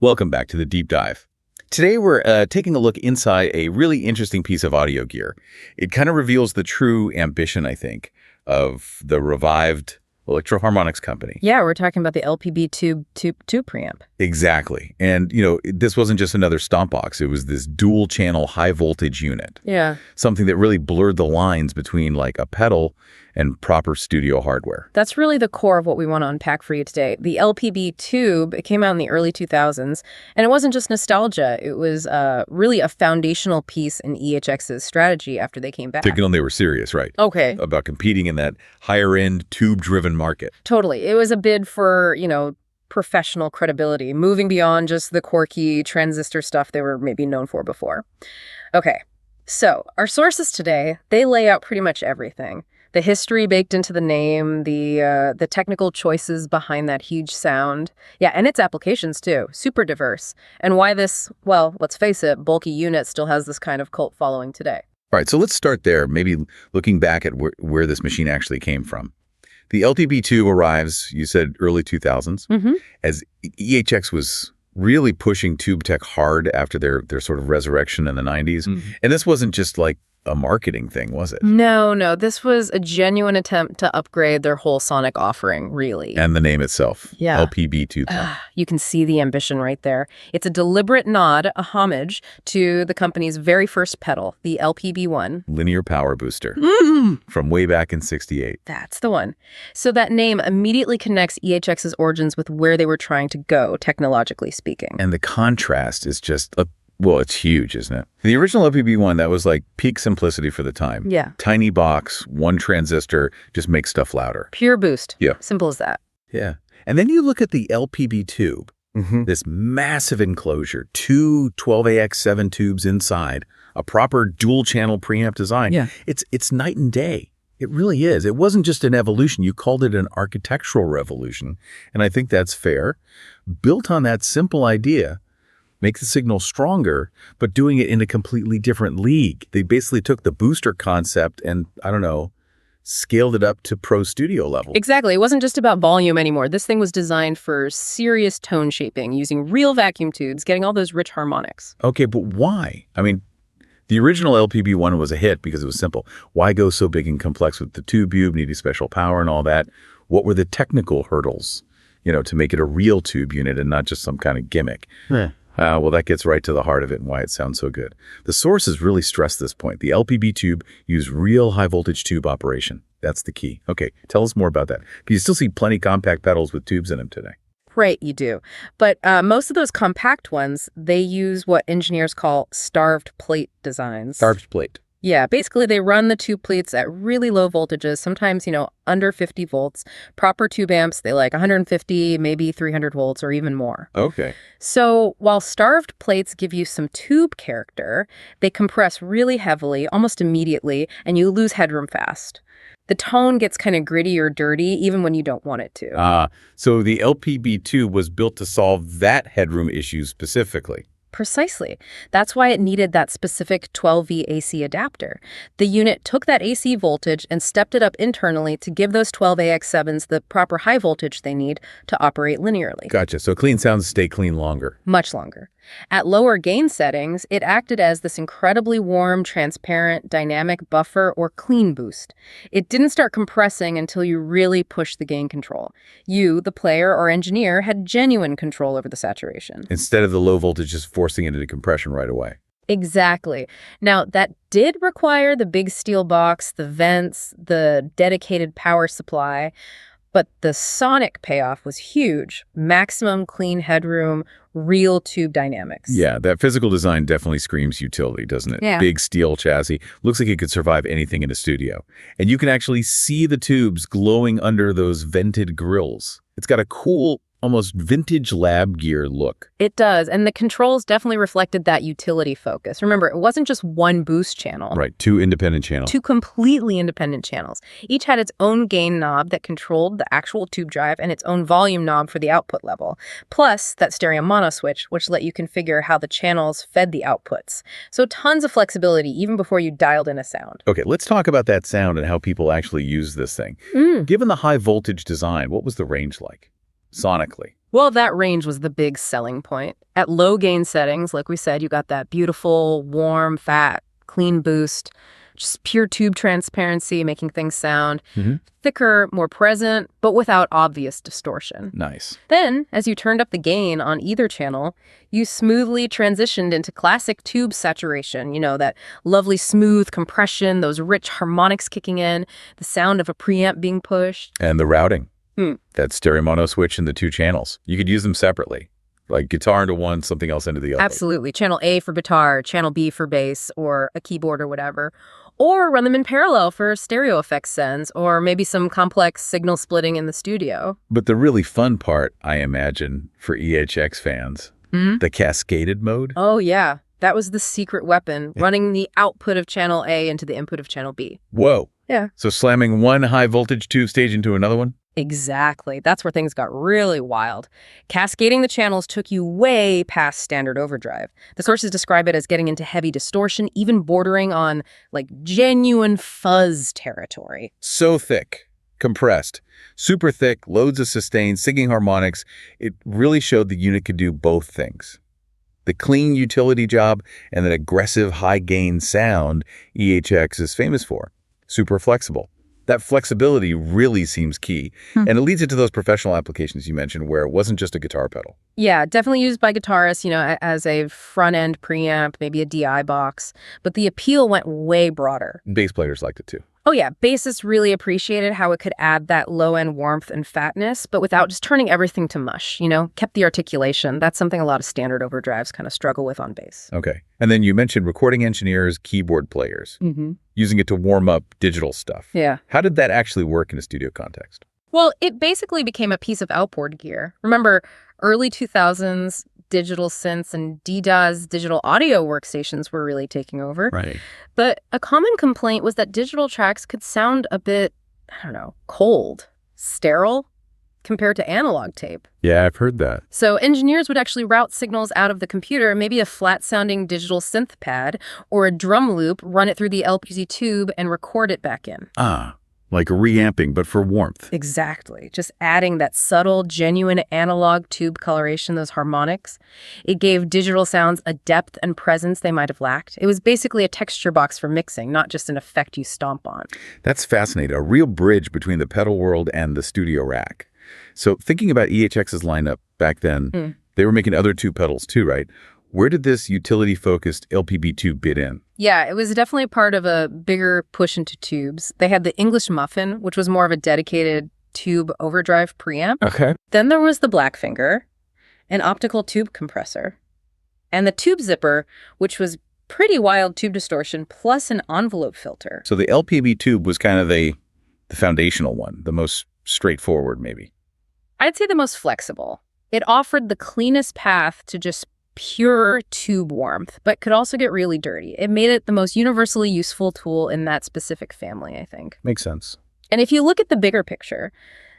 Welcome back to the Deep Dive. Today we're taking a look inside a really interesting piece of audio gear. It kind of reveals the true ambition, I think, of the revived Electro Harmonix company. Yeah, we're talking about the LPB tube preamp. Exactly. And, this wasn't just another stomp box. It was this dual-channel high-voltage unit. Yeah. Something that really blurred the lines between, like, a pedal and proper studio hardware. That's really the core of what we want to unpack for you today. The LPB tube, it came out in the early 2000s, and it wasn't just nostalgia. It was really a foundational piece in EHX's strategy after they came back. Signal they were serious, right? Okay. About competing in that higher-end, tube-driven market. Totally. It was a bid for, professional credibility, moving beyond just the quirky transistor stuff they were maybe known for before. Okay, so our sources today, they lay out pretty much everything. The history baked into the name, the technical choices behind that huge sound. Yeah, and its applications too, super diverse. And why this, well, let's face it, bulky unit still has this kind of cult following today. All right, so let's start there, maybe looking back at where this machine actually came from. The LPB tube arrives, you said early 2000s, as EHX was really pushing tube tech hard after their sort of resurrection in the 90s. And this wasn't just like a marketing thing, was it? No. This was a genuine attempt to upgrade their whole sonic offering, really. And the name itself, yeah. LPB tube. You can see the ambition right there. It's a deliberate nod, a homage to the company's very first pedal, the LPB1. Linear power booster from way back in '68. That's the one. So that name immediately connects EHX's origins with where they were trying to go, technologically speaking. And the contrast is just well, it's huge, isn't it? The original LPB1, that was like peak simplicity for the time. Yeah. Tiny box, one transistor, just makes stuff louder. Pure boost. Yeah. Simple as that. Yeah. And then you look at the LPB tube, this massive enclosure, two 12AX7 tubes inside, a proper dual-channel preamp design. Yeah. It's night and day. It really is. It wasn't just an evolution. You called it an architectural revolution, and I think that's fair. Built on that simple idea, make the signal stronger, but doing it in a completely different league. They basically took the booster concept and, scaled it up to pro studio level. Exactly. It wasn't just about volume anymore. This thing was designed for serious tone shaping, using real vacuum tubes, getting all those rich harmonics. Okay, but why? The original LPB1 was a hit because it was simple. Why go so big and complex with the tube, needing special power and all that? What were the technical hurdles, to make it a real tube unit and not just some kind of gimmick? Well, that gets right to the heart of it and why it sounds so good. The sources really stress this point. The LPB tube used real high-voltage tube operation. That's the key. Okay, tell us more about that. You still see plenty compact pedals with tubes in them today. Right, you do. But most of those compact ones, they use what engineers call starved plate designs. Starved plate. Yeah, basically they run the tube plates at really low voltages, sometimes, under 50 volts. Proper tube amps, they like 150, maybe 300 volts or even more. Okay. So while starved plates give you some tube character, they compress really heavily, almost immediately, and you lose headroom fast. The tone gets kind of gritty or dirty, even when you don't want it to. So the LPB tube was built to solve that headroom issue specifically. Precisely. That's why it needed that specific 12V AC adapter. The unit took that AC voltage and stepped it up internally to give those 12AX7s the proper high voltage they need to operate linearly. Gotcha. So clean sounds stay clean longer. Much longer. At lower gain settings, it acted as this incredibly warm, transparent, dynamic buffer or clean boost. It didn't start compressing until you really pushed the gain control. You, the player or engineer, had genuine control over the saturation. Instead of the low voltage just forcing it into compression right away. Exactly. Now, that did require the big steel box, the vents, the dedicated power supply, but the sonic payoff was huge. Maximum clean headroom, real tube dynamics. Yeah, that physical design definitely screams utility, doesn't it? Yeah. Big steel chassis. Looks like it could survive anything in a studio. And you can actually see the tubes glowing under those vented grills. It's got a cool, almost vintage lab gear look. It does, and the controls definitely reflected that utility focus. Remember, it wasn't just one boost channel. Right, two independent channels. Two completely independent channels. Each had its own gain knob that controlled the actual tube drive and its own volume knob for the output level. Plus, that stereo mono switch, which let you configure how the channels fed the outputs. So tons of flexibility even before you dialed in a sound. Okay, let's talk about that sound and how people actually use this thing. Given the high voltage design, what was the range like? Sonically. Well, that range was the big selling point. At low gain settings, like we said, you got that beautiful, warm, fat, clean boost, just pure tube transparency, making things sound thicker, more present, but without obvious distortion. Nice. Then, as you turned up the gain on either channel, you smoothly transitioned into classic tube saturation, that lovely smooth compression, those rich harmonics kicking in, the sound of a preamp being pushed. And the routing. That stereo mono switch in the two channels. You could use them separately, like guitar into one, something else into the other. Absolutely. Channel A for guitar, channel B for bass, or a keyboard or whatever. Or run them in parallel for stereo effects sends, or maybe some complex signal splitting in the studio. But the really fun part, I imagine, for EHX fans, the cascaded mode. Oh, yeah. That was the secret weapon, running the output of channel A into the input of channel B. Whoa. Yeah. So slamming one high voltage tube stage into another one? Exactly. That's where things got really wild. Cascading the channels took you way past standard overdrive. The sources describe it as getting into heavy distortion, even bordering on, genuine fuzz territory. So thick, compressed, super thick, loads of sustain, singing harmonics. It really showed the unit could do both things. The clean utility job and that aggressive high-gain sound EHX is famous for. Super flexible. That flexibility really seems key, and it leads into those professional applications you mentioned where it wasn't just a guitar pedal. Yeah, definitely used by guitarists, as a front-end preamp, maybe a DI box, but the appeal went way broader. Bass players liked it too. Oh yeah, bassists really appreciated how it could add that low-end warmth and fatness, but without just turning everything to mush, kept the articulation. That's something a lot of standard overdrives kind of struggle with on bass. Okay. And then you mentioned recording engineers, keyboard players, using it to warm up digital stuff. Yeah. How did that actually work in a studio context? Well, it basically became a piece of outboard gear. Remember, early 2000s, digital synths and DDAS digital audio workstations were really taking over. Right. But a common complaint was that digital tracks could sound a bit, cold, sterile compared to analog tape. Yeah, I've heard that. So engineers would actually route signals out of the computer, maybe a flat-sounding digital synth pad or a drum loop, run it through the LPB tube and record it back in. Like reamping, but for warmth. Exactly. Just adding that subtle, genuine analog tube coloration, those harmonics. It gave digital sounds a depth and presence they might have lacked. It was basically a texture box for mixing, not just an effect you stomp on. That's fascinating. A real bridge between the pedal world and the studio rack. So thinking about EHX's lineup back then, they were making other tube pedals too, right? Where did this utility-focused LPB tube fit in? Yeah, it was definitely part of a bigger push into tubes. They had the English Muffin, which was more of a dedicated tube overdrive preamp. Okay. Then there was the Blackfinger, an optical tube compressor, and the Tube Zipper, which was pretty wild tube distortion plus an envelope filter. So the LPB tube was kind of the foundational one, the most straightforward maybe. I'd say the most flexible. It offered the cleanest path to just pure tube warmth, but could also get really dirty. It made it the most universally useful tool in that specific family, I think. Makes sense. And if you look at the bigger picture,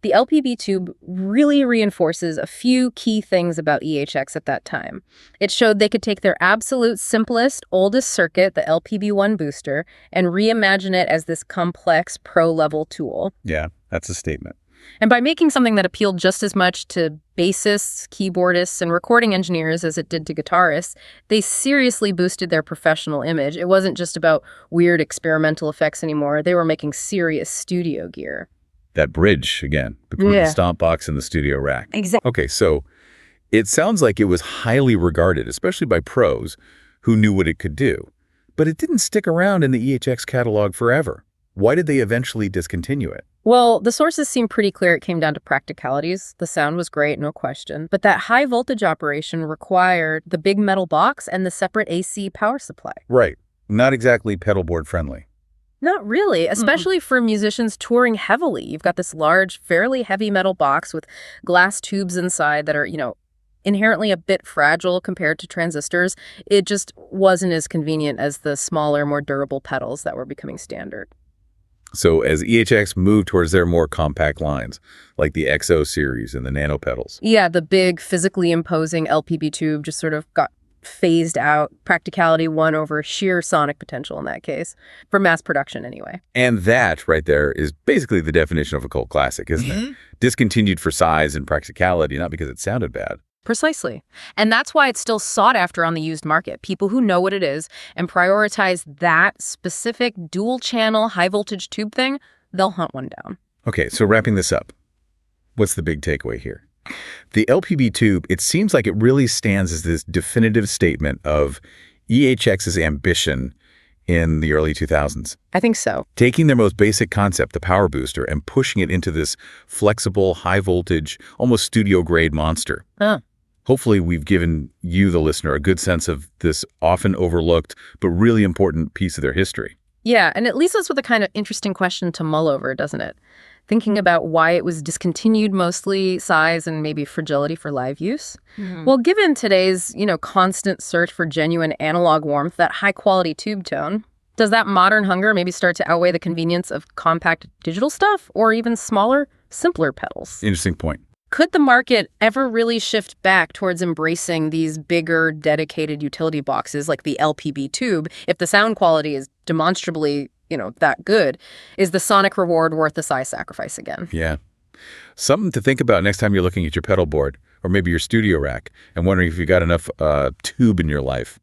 the LPB tube really reinforces a few key things about EHX at that time. It showed they could take their absolute simplest, oldest circuit, the LPB1 booster, and reimagine it as this complex pro-level tool. Yeah, that's a statement. And by making something that appealed just as much to bassists, keyboardists, and recording engineers as it did to guitarists, they seriously boosted their professional image. It wasn't just about weird experimental effects anymore. They were making serious studio gear. That bridge, again, between the stomp box and the studio rack. Exactly. Okay, so it sounds like it was highly regarded, especially by pros who knew what it could do. But it didn't stick around in the EHX catalog forever. Why did they eventually discontinue it? Well, the sources seem pretty clear it came down to practicalities. The sound was great, no question. But that high voltage operation required the big metal box and the separate AC power supply. Right. Not exactly pedalboard friendly. Not really, especially for musicians touring heavily. You've got this large, fairly heavy metal box with glass tubes inside that are, inherently a bit fragile compared to transistors. It just wasn't as convenient as the smaller, more durable pedals that were becoming standard. So as EHX moved towards their more compact lines, like the XO series and the nano pedals. Yeah, the big, physically imposing LPB tube just sort of got phased out. Practicality won over sheer sonic potential in that case, for mass production anyway. And that right there is basically the definition of a cult classic, isn't it? Discontinued for size and practicality, not because it sounded bad. Precisely. And that's why it's still sought after on the used market. People who know what it is and prioritize that specific dual-channel high-voltage tube thing, they'll hunt one down. Okay, so wrapping this up, what's the big takeaway here? The LPB tube, it seems like it really stands as this definitive statement of EHX's ambition in the early 2000s. I think so. Taking their most basic concept, the power booster, and pushing it into this flexible, high-voltage, almost studio-grade monster. Hopefully, we've given you, the listener, a good sense of this often overlooked but really important piece of their history. Yeah, and it leaves us with a kind of interesting question to mull over, doesn't it? Thinking about why it was discontinued, mostly size and maybe fragility for live use. Well, given today's, constant search for genuine analog warmth, that high-quality tube tone, does that modern hunger maybe start to outweigh the convenience of compact digital stuff or even smaller, simpler pedals? Interesting point. Could the market ever really shift back towards embracing these bigger, dedicated utility boxes like the LPB tube if the sound quality is demonstrably, that good? Is the sonic reward worth the size sacrifice again? Yeah. Something to think about next time you're looking at your pedal board or maybe your studio rack and wondering if you got enough tube in your life.